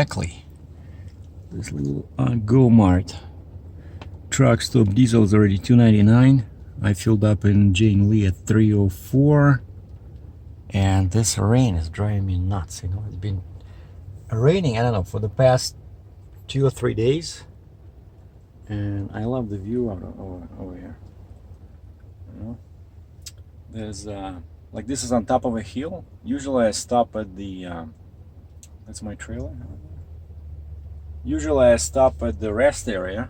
Beckley. This little Go Mart truck stop diesel is already $2.99. I filled up in Jane Lee at 3.04, and this rain is driving me nuts. You know, it's been raining, I don't know, for the past 2 or 3 days, and I love the view over here. You know, there's like, this is on top of a hill. Usually I stop at the that's my trailer. Usually I stop at the rest area,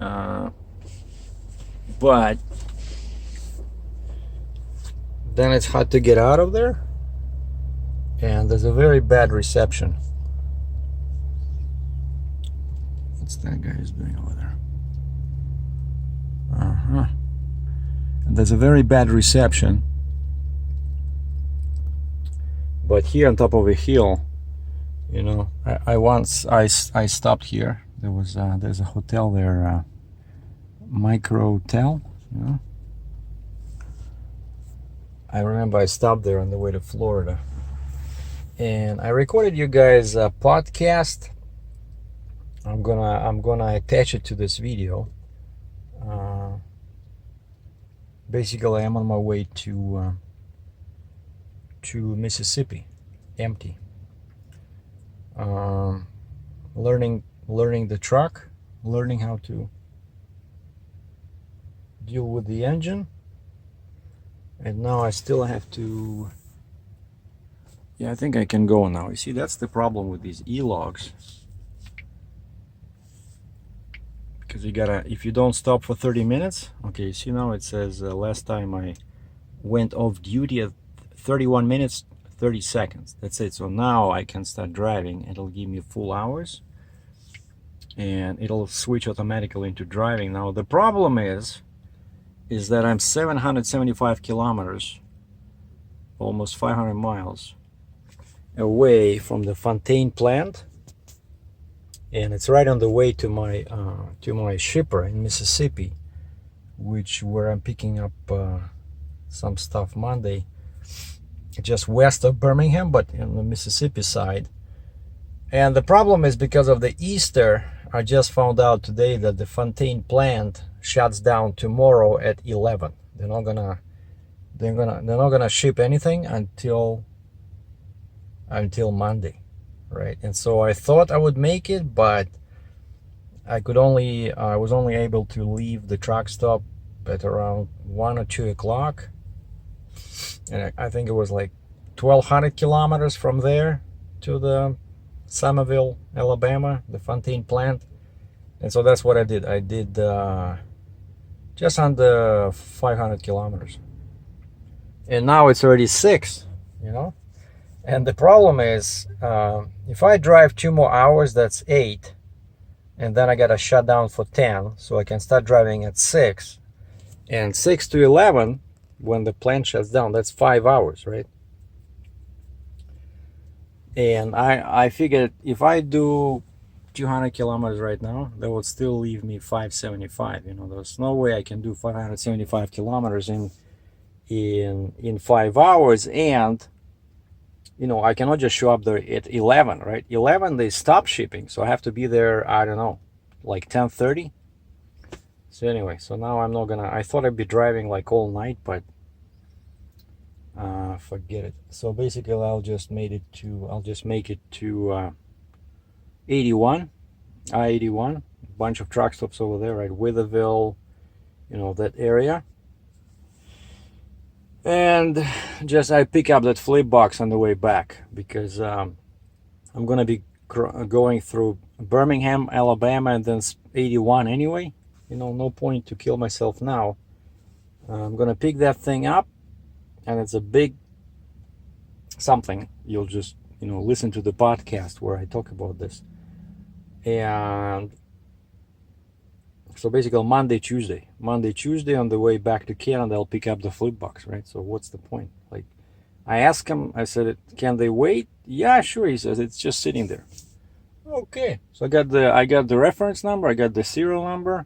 but then it's hard to get out of there, and there's a very bad reception. What's that guy is doing over there? And there's a very bad reception, but here on top of a hill, you know, I stopped here. There's a hotel there, Micro Hotel, you know. I remember I stopped there on the way to Florida, and I recorded you guys a podcast. I'm gonna attach it to this video. Basically, I'm on my way to Mississippi, empty. Learning the truck, learning how to deal with the engine, and now I still have to. Yeah, I think I can go now. You see, that's the problem with these e-logs, because you gotta, if you don't stop for 30 minutes. Okay, you see now it says last time I went off duty at 31 minutes 30 seconds. That's it. So now I can start driving. It'll give me full hours, and it'll switch automatically into driving. Now the problem is that I'm 775 kilometers, almost 500 miles away from the Fontaine plant, and it's right on the way to my shipper in Mississippi, where I'm picking up some stuff Monday, just west of Birmingham, but in the Mississippi side. And the problem is, because of the Easter, I just found out today that the Fontaine plant shuts down tomorrow at 11. They're not gonna ship anything until Monday, right? And so I thought I would make it, but I was only able to leave the truck stop at around 1 or 2 o'clock. And I think it was like 1,200 kilometers from there to the Summerville, Alabama, the Fontaine plant. And so that's what I did. I did just under 500 kilometers. And now it's already 6, you know. And the problem is, if I drive 2 more hours, that's 8. And then I got to shut down for 10, so I can start driving at 6. And 6 to 11, when the plant shuts down, that's 5 hours, right? And I figured if I do 200 kilometers right now, that would still leave me 575. You know, there's no way I can do 575 kilometers in 5 hours. And you know, I cannot just show up there at 11, right? 11 they stop shipping, so I have to be there, I don't know, like 10:30. So anyway, so now I'm not gonna, I thought I'd be driving like all night, but forget it. So basically I'll just make it to 81, I-81, bunch of truck stops over there, right? Witherville, you know, that area. And just I pick up that flip box on the way back, because I'm gonna be going through Birmingham, Alabama, and then 81 anyway. You know, no point to kill myself now. I'm gonna pick that thing up, and it's a big something. You'll just, you know, listen to the podcast where I talk about this. And so basically Monday, Tuesday on the way back to Canada, I'll pick up the flip box, right? So what's the point? Like, I asked him, I said, can they wait? Yeah, sure. He says it's just sitting there. Okay. So I got the reference number, I got the serial number,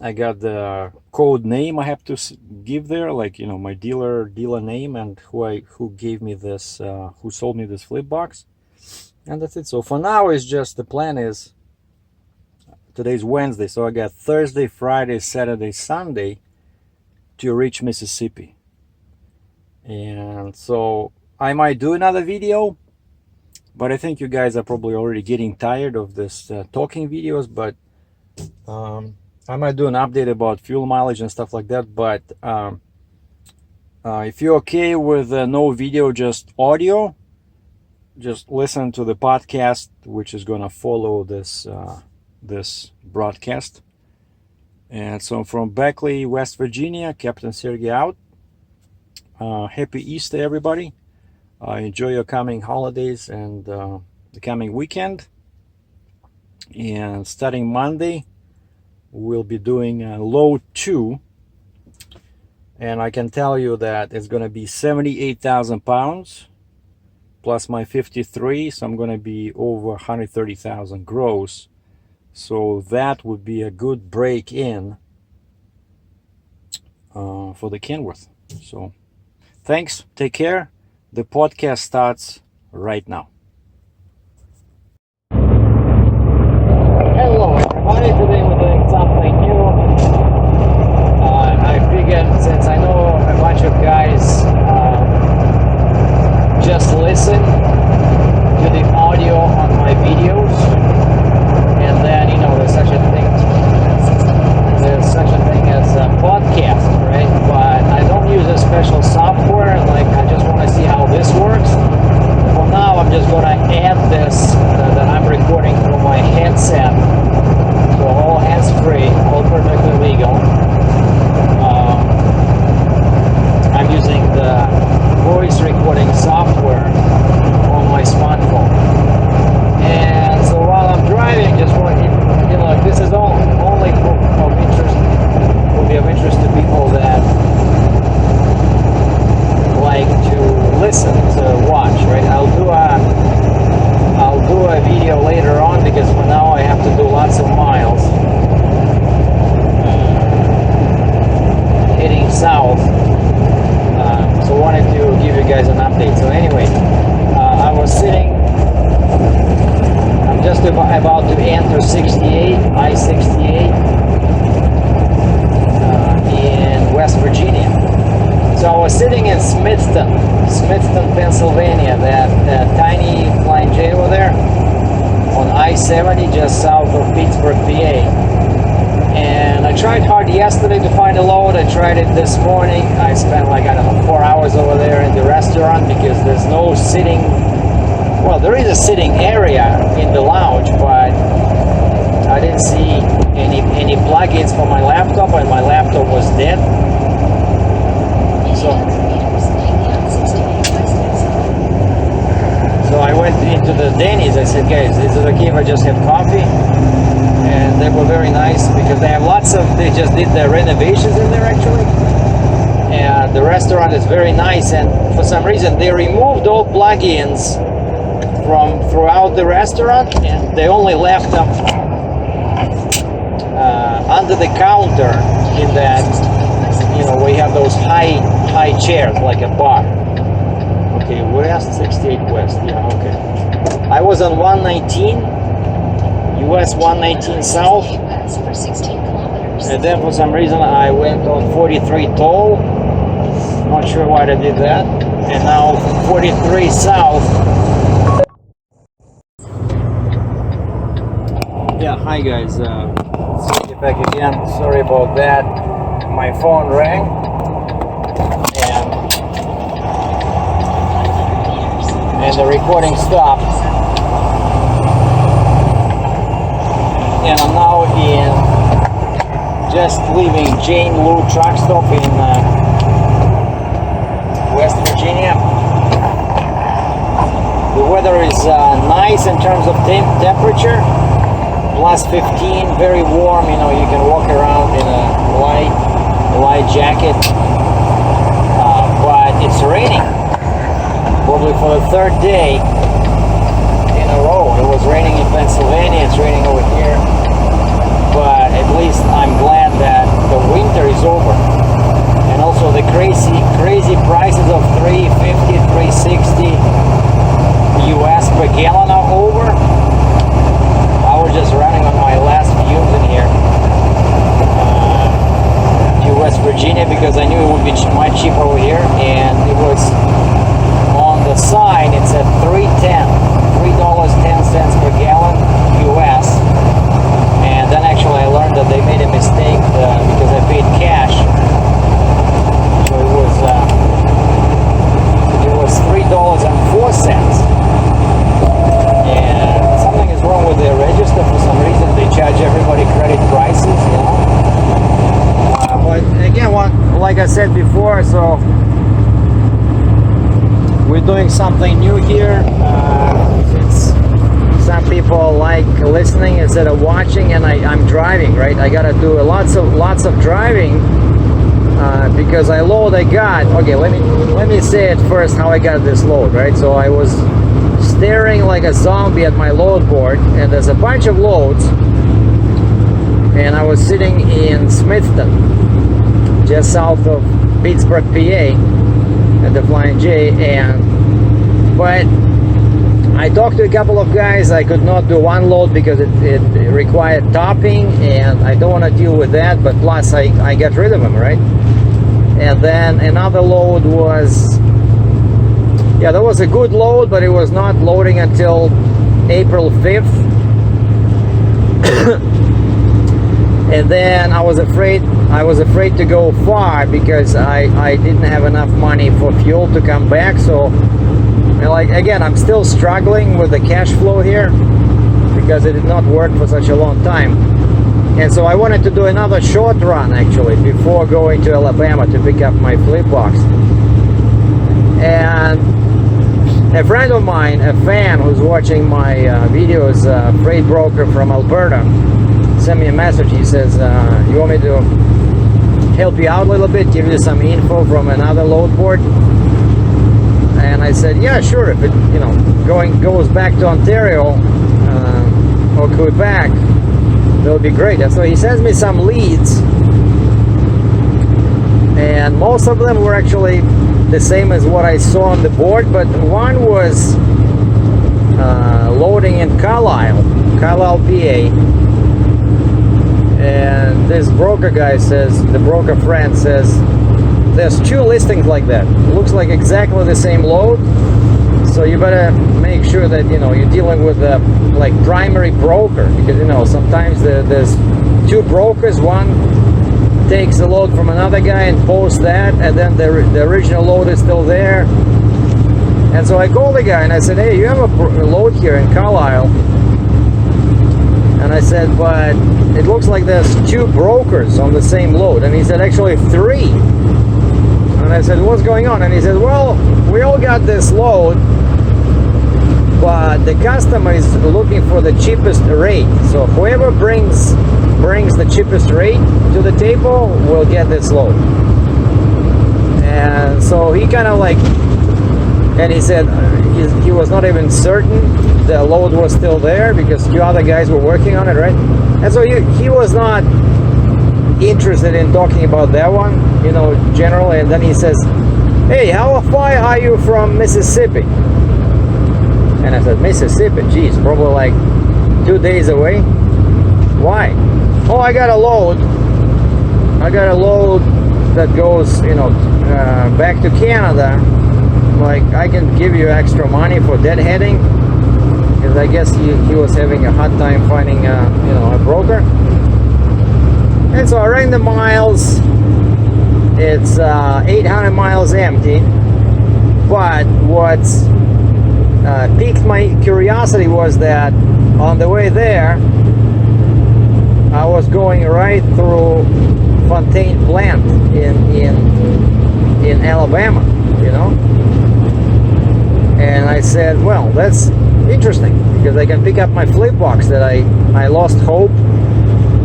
I got the code name I have to give there, like, you know, my dealer name, and who gave me this, who sold me this flip box. And that's it. So for now, it's just the plan is today's Wednesday, so I got Thursday, Friday, Saturday, Sunday to reach Mississippi. And so I might do another video, but I think you guys are probably already getting tired of this talking videos. But I might do an update about fuel mileage and stuff like that. But if you're okay with no video, just audio, just listen to the podcast, which is gonna follow this this broadcast. And so from Beckley, West Virginia, Captain SERGEI out. Happy Easter, everybody. Enjoy your coming holidays and the coming weekend. And starting Monday, we'll be doing load 2. And I can tell you that it's going to be 78,000 pounds plus my 53. So I'm going to be over 130,000 gross. So that would be a good break in for the Kenworth. So thanks. Take care. The podcast starts right now. Hello, everybody. Today we're doing something new. I figured, since I know a bunch of guys just listen to the audio on my videos, and then there's such a thing as a podcast, right? But I don't use a special software. Like, I just want to see how this works. For now, I'm just going to add this that I'm recording from my headset, so all hands-free, all perfectly legal. I'm using the voice recording software on my smartphone. And so while I'm driving, just want if this is only of interest, will be of interest to people that like to listen to watch, right? I'll do a video later on, because for now I have to do lots of miles heading south. So I wanted to give you guys an update. So anyway, I was sitting, I'm just about to enter 68, I-68 in West Virginia. So I was sitting in Smithton, Pennsylvania, that tiny Flying J over there on I-70 just south of Pittsburgh, PA. And I tried hard yesterday to find a load. I tried it this morning. I spent 4 hours over there in the restaurant, because there's no sitting. Well, there is a sitting area in the lounge, but I didn't see any plugins for my laptop, and my laptop was dead. So I went into the Denny's. I said, guys, is it okay if I just have coffee? And they were very nice, because they just did the renovations in there, actually. And the restaurant is very nice, and for some reason they removed all plugins from throughout the restaurant, and they only left them under the counter, in that we have those high chairs like a bar. Okay, West 68 West. Yeah, okay. I was on 119 US 119 South, and then for some reason I went on 43 Toll. Not sure why I did that. And now 43 South. Yeah, hi guys. Let's get back again. Sorry about that. My phone rang, and the recording stopped. And I'm now just leaving Jane Lou truck stop in West Virginia. The weather is nice in terms of temperature, plus 15, very warm. You can walk around in a light jacket, but it's raining, probably for the third day in a row. It was raining in Pennsylvania, it's raining over here, but at least I'm glad that the winter is over. And also the crazy prices of $3.50, $3.60 US per gallon are Virginia because I knew it would be much cheaper over here, and it was on the sign. It said $3.10 per gallon US, and then actually I learned that they made a mistake because I paid cash. So it was $3.04, and something is wrong with their register. For some reason they charge everybody credit prices, you know. But again, like I said before, so we're doing something new here. Since some people like listening instead of watching, and I'm driving, right? I gotta do lots of driving because I got. Okay, let me say it first how I got this load, right? So I was staring like a zombie at my load board, and there's a bunch of loads, and I was sitting in Smithton, just south of Pittsburgh, PA, at the Flying J, but I talked to a couple of guys. I could not do one load because it required topping, and I don't want to deal with that, but plus I got rid of them, right? And then another load was, yeah, that was a good load, but it was not loading until April 5th. And then I was afraid to go far because I didn't have enough money for fuel to come back. So, like, again, I'm still struggling with the cash flow here because it did not work for such a long time. And so I wanted to do another short run actually before going to Alabama to pick up my flip box. And a friend of mine, a fan who's watching my videos, a freight broker from Alberta, sent me a message. He says, you want me to help you out a little bit, give you some info from another load board? And I said, yeah, sure. If it, you know, goes back to Ontario or Quebec, that would be great. And so he sends me some leads, and most of them were actually the same as what I saw on the board, but one was loading in Carlisle, PA. And this broker guy says, the broker friend says, there's two listings like that. It looks like exactly the same load. So you better make sure that, you know, you're dealing with a like primary broker, because, you know, sometimes there's two brokers. One takes the load from another guy and posts that, and then the original load is still there. And so I called the guy and I said, hey, you have a load here in Carlisle. And I said, but it looks like there's two brokers on the same load. And he said, actually 3. And I said, what's going on? And he said, well, we all got this load, but the customer is looking for the cheapest rate. So whoever brings the cheapest rate to the table will get this load. And so he kind of like, and he said he was not even certain the load was still there because 2 other guys were working on it, right? And so he was not interested in talking about that one, you know, generally. And then he says, hey, how far are you from Mississippi? And I said, Mississippi? Geez, probably like 2 days away. Why? Oh, I got a load that goes, you know, back to Canada. Like, I can give you extra money for deadheading, because I guess he was having a hard time finding you know, a broker. And so I ran the miles. It's 800 miles empty. But what piqued my curiosity was that on the way there, I was going right through Fontaine plant in Alabama, you know. And I said, well, that's interesting, because I can pick up my flip box that I lost hope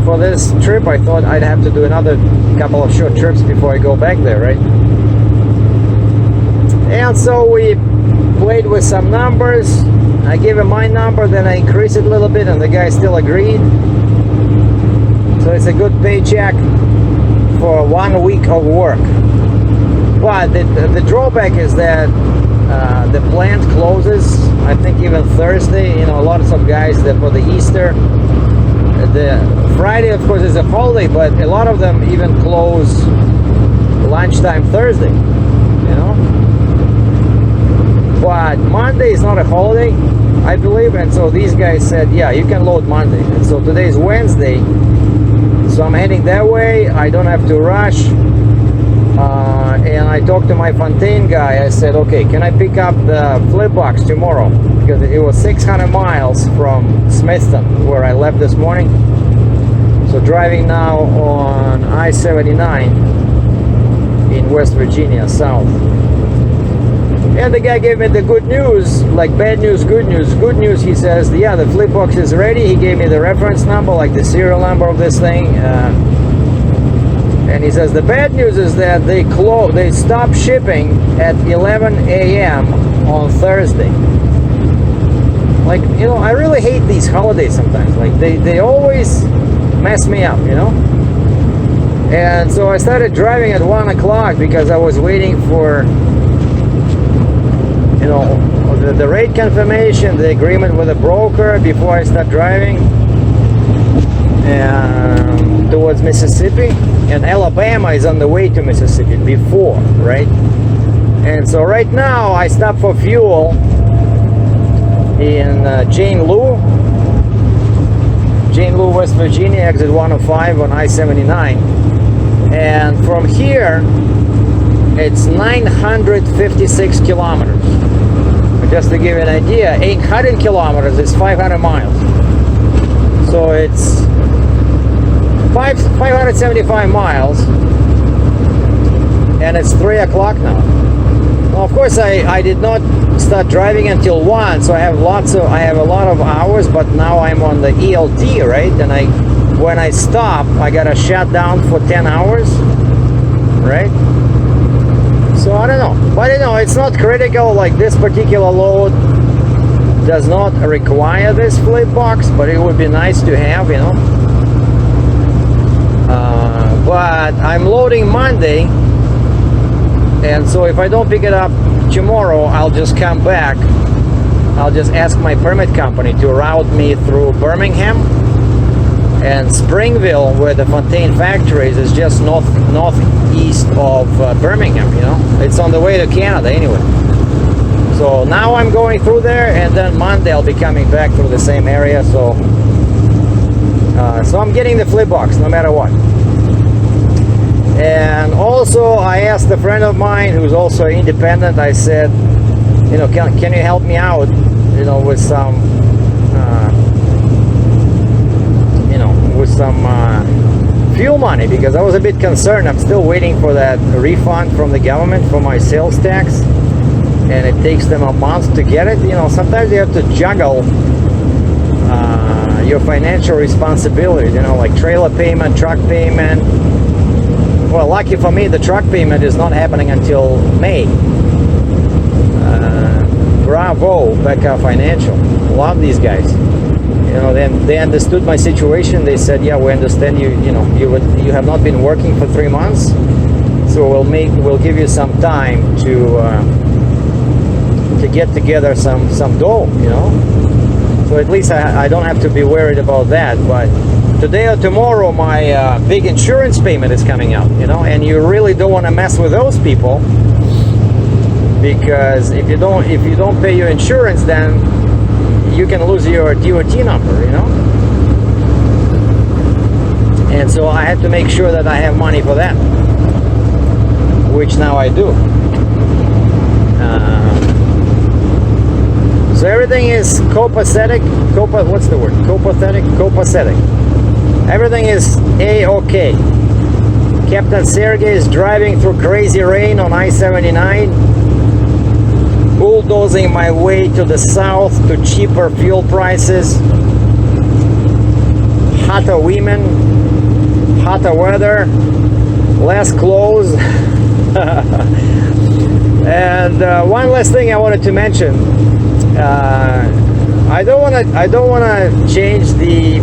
for this trip. I thought I'd have to do another couple of short trips before I go back there, right? And so we played with some numbers. I gave him my number, then I increased it a little bit, and the guy still agreed. So it's a good paycheck for 1 week of work. But the drawback is that the plant closes, I think, even Thursday. You know, lots of guys that for the Easter, the Friday of course is a holiday, but a lot of them even close lunchtime Thursday, you know. But Monday is not a holiday, I believe, and so these guys said, yeah, you can load Monday. And so today is Wednesday, so I'm heading that way. I don't have to rush. And I talked to my Fontaine guy. I said, okay, can I pick up the flip box tomorrow? Because it was 600 miles from Smithton, where I left this morning. So driving now on I-79 in West Virginia, south. And the guy gave me the good news, like bad news, good news. Good news, he says, yeah, the flip box is ready. He gave me the reference number, like the serial number of this thing. And he says the bad news is that they stopped shipping at 11 a.m. on Thursday. Like, you know, I really hate these holidays sometimes. Like, they always mess me up, you know. And so I started driving at 1 o'clock because I was waiting for, you know, the rate confirmation, the agreement with the broker before I start driving towards Mississippi. And Alabama is on the way to Mississippi before, right? And so right now I stopped for fuel in Jane Lou, West Virginia, exit 105 on I-79. And from here, it's 956 kilometers. Just to give you an idea, 800 kilometers is 500 miles. So it's 575 miles, and it's 3 o'clock now. Well, of course, I did not start driving until 1, so I have a lot of hours, but now I'm on the ELD, right? And when I stop, I gotta shut down for 10 hours, right? So I don't know, but you know, it's not critical. Like, this particular load does not require this flip box, but it would be nice to have, you know. But I'm loading Monday, and so if I don't pick it up tomorrow, I'll just come back. I'll just ask my permit company to route me through Birmingham and Springville, where the Fontaine factory is just northeast of Birmingham, you know. It's on the way to Canada anyway. So now I'm going through there, and then Monday I'll be coming back through the same area. So I'm getting the flip box no matter what. And also I asked a friend of mine who's also independent. I said, you know, can you help me out, you know, with some fuel money, because I was a bit concerned. I'm still waiting for that refund from the government for my sales tax, and it takes them a month to get it. You know, sometimes you have to juggle your financial responsibilities, you know, like trailer payment, truck payment. Well, lucky for me, the truck payment is not happening until May. Bravo, Becca Financial. Love these guys. You know, they understood my situation. They said, yeah, we understand you. You know, you have not been working for 3 months, so we'll give you some time to get together some dough. You know, so at least I don't have to be worried about that. But today or tomorrow, my big insurance payment is coming out. You know, and you really don't want to mess with those people, because if you don't pay your insurance, then you can lose your DOT number, you know. And so I had to make sure that I have money for that, which now I do. So everything is copacetic. What's the word? Copacetic. Everything is A-okay. Captain Sergei is driving through crazy rain on I-79, bulldozing my way to the south to cheaper fuel prices, hotter women, hotter weather, less clothes. And one last thing I wanted to mention. I don't want to change the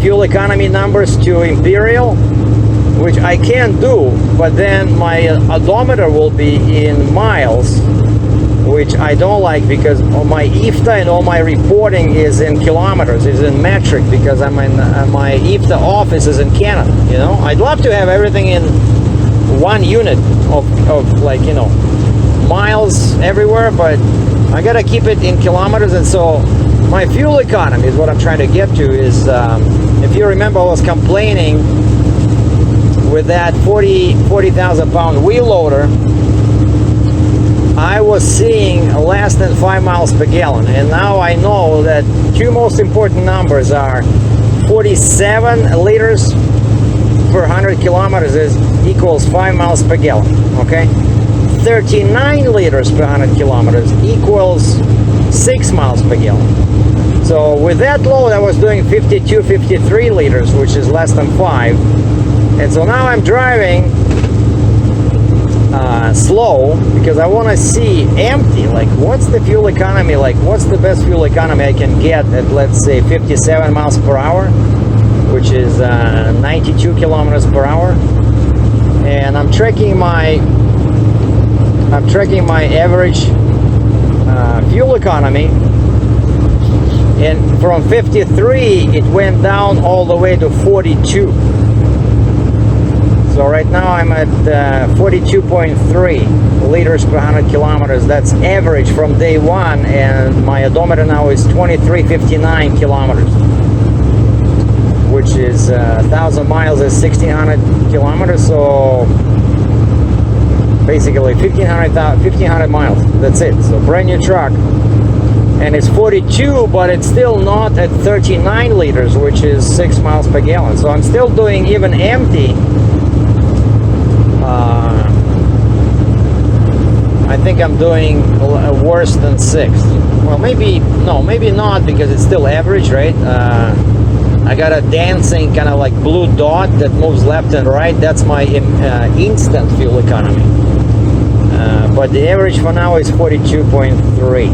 fuel economy numbers to Imperial, which I can do, but then my odometer will be in miles, which I don't like, because my IFTA and all my reporting is in kilometers, is in metric, because I'm in my IFTA office is in Canada. You know, I'd love to have everything in 1 unit of like, you know, miles everywhere, but I gotta keep it in kilometers. And so my fuel economy is what I'm trying to get to is, if you remember, I was complaining with that 40,000 pound wheel loader. I was seeing less than 5 miles per gallon, and now I know that two most important numbers are 47 liters per 100 kilometers equals 5 miles per gallon, okay? 39 liters per 100 kilometers equals 6 miles per gallon. So with that load, I was doing 52, 53 liters, which is less than 5. And so now I'm driving slow because I want to see empty, like what's the fuel economy, like what's the best fuel economy I can get at, let's say, 57 miles per hour, which is 92 kilometers per hour. And I'm tracking my average fuel economy, and from 53 it went down all the way to 42. So right now I'm at 42.3 liters per 100 kilometers. That's average from day one, and my odometer now is 2359 kilometers, which is 1,000 miles is 1,600 kilometers. So basically 1,500 miles. That's it. So brand new truck, and it's 42, but it's still not at 39 liters, which is 6 miles per gallon. So I'm still doing, even empty, I think I'm doing worse than 6. Well, maybe not, because it's still average, right? I got a dancing kind of like blue dot that moves left and right. That's my instant fuel economy. But the average for now is 42.3.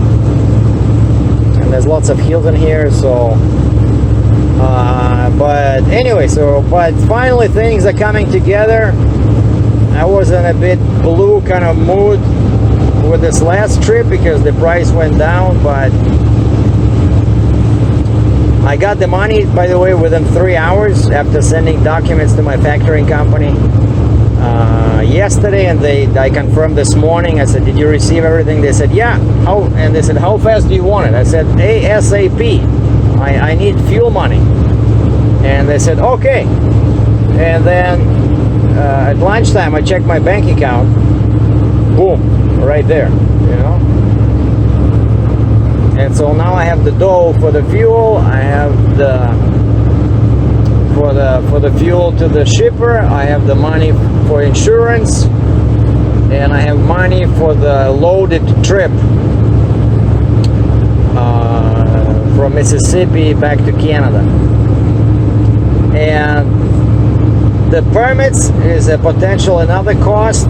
And there's lots of hills in here, so but anyway, but finally things are coming together. I was in a bit blue kind of mood with this last trip because the price went down, but I got the money, by the way, within 3 hours after sending documents to my factoring company yesterday, and I confirmed this morning. I said, did you receive everything? They said, yeah. How? And they said, how fast do you want it? I said, ASAP. I need fuel money. And they said, okay. And then at lunchtime I checked my bank account. Boom, right there, you know. And so now I have the dough for the fuel. I have the for the fuel to the shipper. I have the money for insurance, and I have money for the loaded trip from Mississippi back to Canada. And the permits is a potential another cost,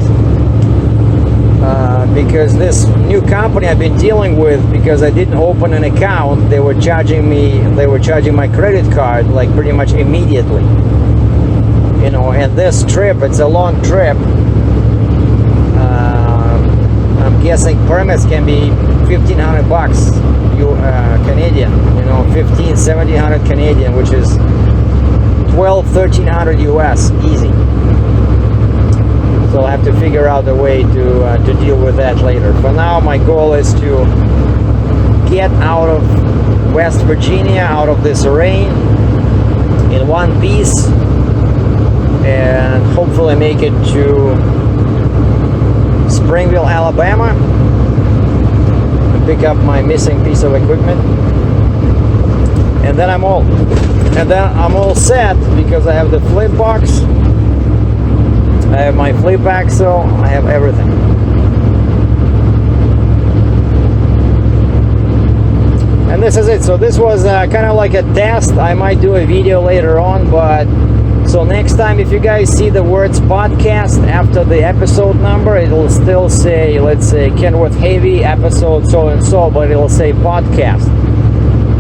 because this new company I've been dealing with, because I didn't open an account, they were charging my credit card like pretty much immediately, you know. And this trip, it's a long trip. I'm guessing permits can be $1,500 Canadian, you know, 1,700 Canadian, which is 1,300 US, easy. So I'll have to figure out a way to deal with that later. For now, my goal is to get out of West Virginia, out of this rain, in one piece, and hopefully make it to Springville, Alabama, and pick up my missing piece of equipment. And then I'm all set, because I have the flip box, I have my flip axle, I have everything. And this is it. So this was kind of like a test. I might do a video later on, but so next time, if you guys see the words podcast after the episode number, it'll still say, let's say, Kenworth Heavy episode so and so, but it'll say podcast.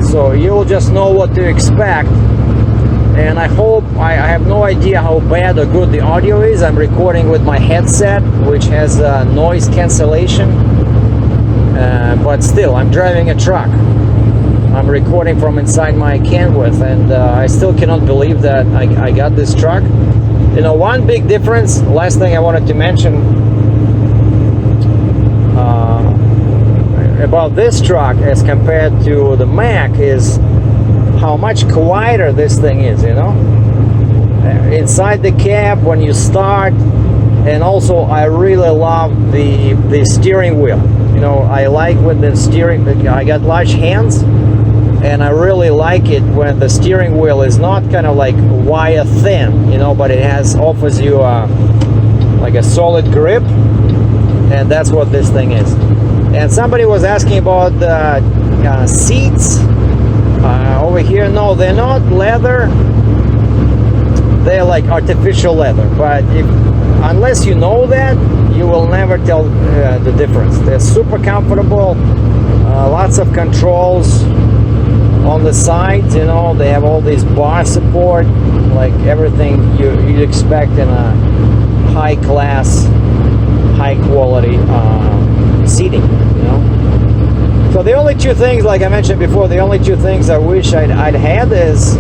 So you'll just know what to expect. And I hope, I have no idea how bad or good the audio is. I'm recording with my headset, which has noise cancellation, but still, I'm driving a truck. I'm recording from inside my Kenworth, and I still cannot believe that I got this truck. You know, one big difference, last thing I wanted to mention about this truck as compared to the Mack is how much quieter this thing is, you know. Inside the cab when you start, and also I really love the steering wheel. You know, I like when the steering, I got large hands, and I really like it when the steering wheel is not kind of like wire thin, you know, but it offers you like a solid grip, and that's what this thing is. And somebody was asking about the seats over here. No, they're not leather. They're like artificial leather. But unless you know that, you will never tell the difference. They're super comfortable. Lots of controls on the sides. You know, they have all this bar support, like everything you'd expect in a high class, high quality seating, you know. So the only two things, like I mentioned before, the only two things I wish I'd had is,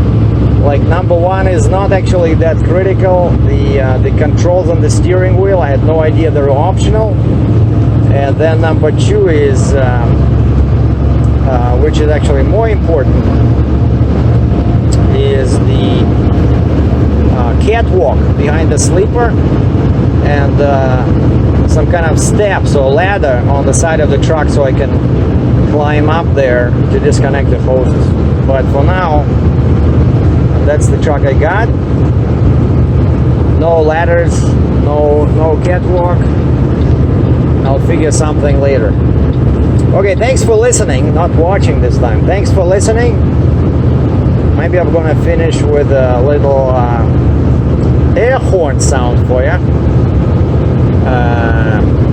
like, number one is not actually that critical, the controls on the steering wheel. I had no idea they were optional. And then number two is which is actually more important, is the catwalk behind the sleeper, and some kind of steps or ladder on the side of the truck so I can climb up there to disconnect the hoses. But for now, that's the truck I got. No ladders, no catwalk. I'll figure something later. Okay, thanks for listening, not watching this time. Thanks for listening. Maybe I'm gonna finish with a little air horn sound for you.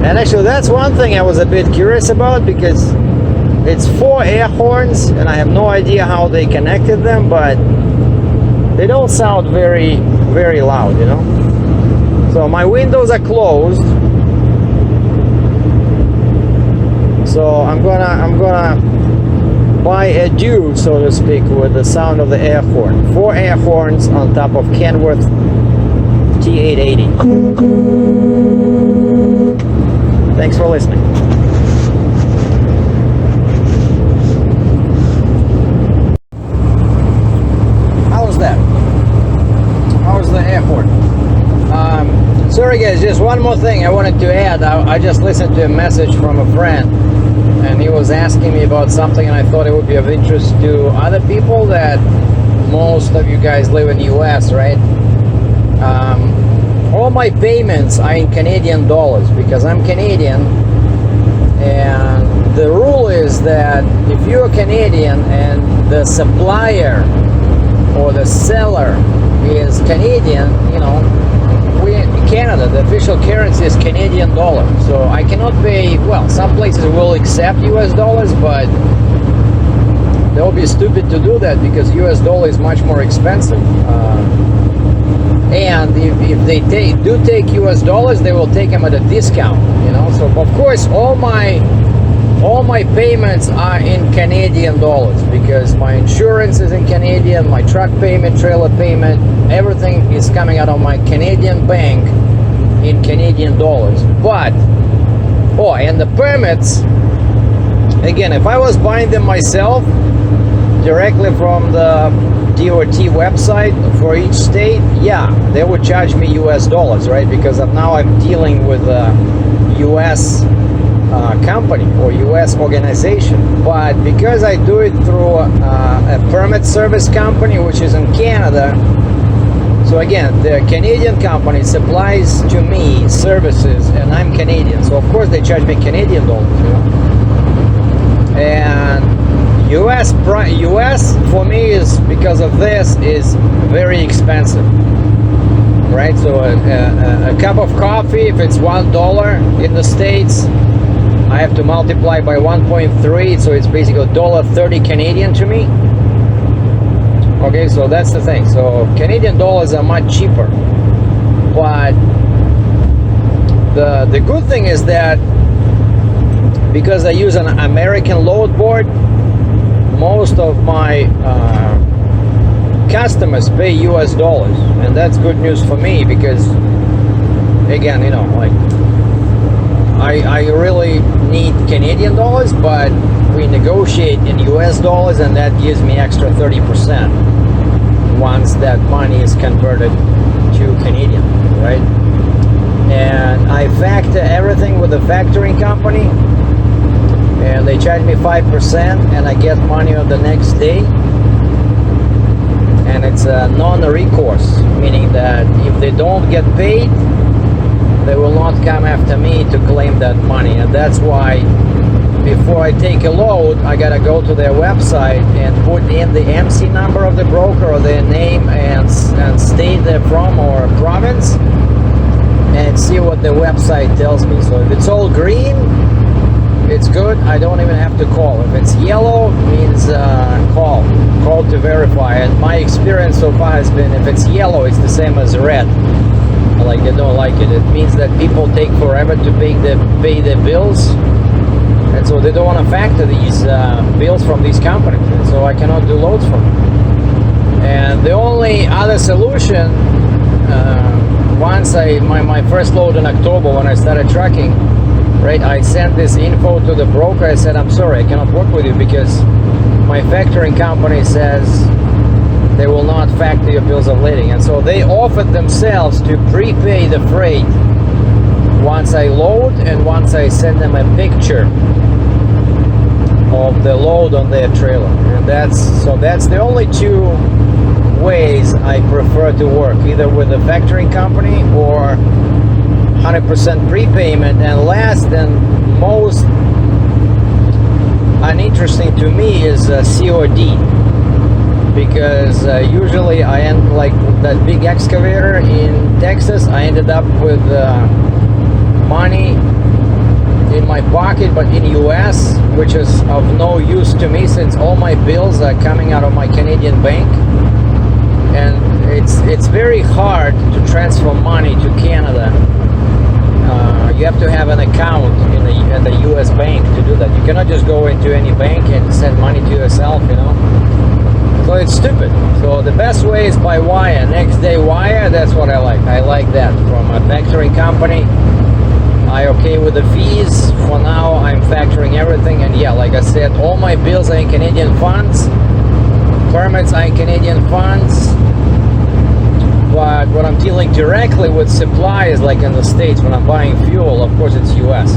And actually, that's one thing I was a bit curious about, because it's 4 air horns and I have no idea how they connected them, but they don't sound very, very loud, you know. So my windows are closed, so I'm gonna buy a due, so to speak, with the sound of the air horn. 4 air horns on top of Kenworth T880. Thanks for listening. How's that? How's the air horn? Sorry guys, just one more thing I wanted to add. I just listened to a message from a friend, and he was asking me about something, and I thought it would be of interest to other people, that most of you guys live in the US, right? All my payments are in Canadian dollars because I'm Canadian, and the rule is that if you're Canadian and the supplier or the seller is Canadian, you know, Canada, the official currency is Canadian dollar. So I cannot pay, well, some places will accept US dollars, but they will be stupid to do that because US dollar is much more expensive. And if they do take US dollars, they will take them at a discount, you know. So of course all my payments are in Canadian dollars because my insurance is in Canadian, my truck payment, trailer payment, everything is coming out of my Canadian bank in Canadian dollars. But and the permits, again, if I was buying them myself directly from the DOT website for each state, yeah, they would charge me US dollars, right? Because now I'm dealing with a US company or US organization. But because I do it through a permit service company, which is in Canada, so again, the Canadian company supplies to me services, and I'm Canadian, so of course they charge me Canadian dollars, you know? And US for me is, because of this, is very expensive, right? So a cup of coffee, if it's $1 in the States, I have to multiply by 1.3, so it's basically $1.30 Canadian to me. Okay, so that's the thing. So Canadian dollars are much cheaper, but the good thing is that because I use an American load board, most of my customers pay US dollars, and that's good news for me because, again, you know, like I really need Canadian dollars, but we negotiate in US dollars, and that gives me extra 30% once that money is converted to Canadian, right? And I factor everything with the factoring company, and they charge me 5%, and I get money on the next day. And it's a non-recourse, meaning that if they don't get paid, they will not come after me to claim that money. And that's why before I take a load, I gotta go to their website and put in the MC number of the broker or their name and state they're from or province, and see what the website tells me. So if it's all green, it's good. I don't even have to call. If it's yellow, means call to verify. And my experience so far has been, if it's yellow, it's the same as red. Like they don't like it. It means that people take forever to pay their bills, and so they don't want to factor these bills from these companies, and so I cannot do loads from them. And the only other solution, once my first load in October when I started trucking, right, I sent this info to the broker. I said, I'm sorry, I cannot work with you because my factoring company says they will not factor your bills of lading. And so they offered themselves to prepay the freight once I load and once I send them a picture of the load on their trailer. And that's the only two ways I prefer to work, either with a factoring company or 100% prepayment. And last and most uninteresting to me is COD, because usually I end, like that big excavator in Texas, I ended up with money in my pocket but in US, which is of no use to me since all my bills are coming out of my Canadian bank. And it's very hard to transfer money to Canada. You have to have an account in the US bank to do that. You cannot just go into any bank and send money to yourself, you know. So it's stupid. So the best way is by wire, next day wire. That's what I like. I like that from a factoring company. I okay with the fees. For now, I'm factoring everything, and yeah, like I said, all my bills are in Canadian funds. Permits are in Canadian funds. But when I'm dealing directly with suppliers, like in the States, when I'm buying fuel, of course it's US.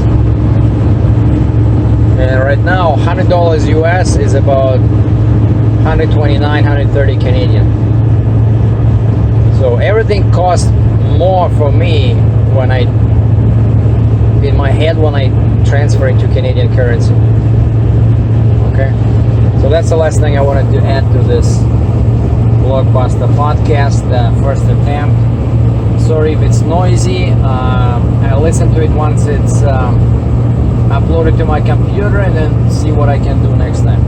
And right now, $100 US is about 129, 130 Canadian. So everything costs more for me when in my head when I transfer it to Canadian currency. Okay, so that's the last thing I wanted to add to this Blockbuster podcast, first attempt. Sorry if it's noisy. I'll listen to it once it's uploaded to my computer and then see what I can do next time.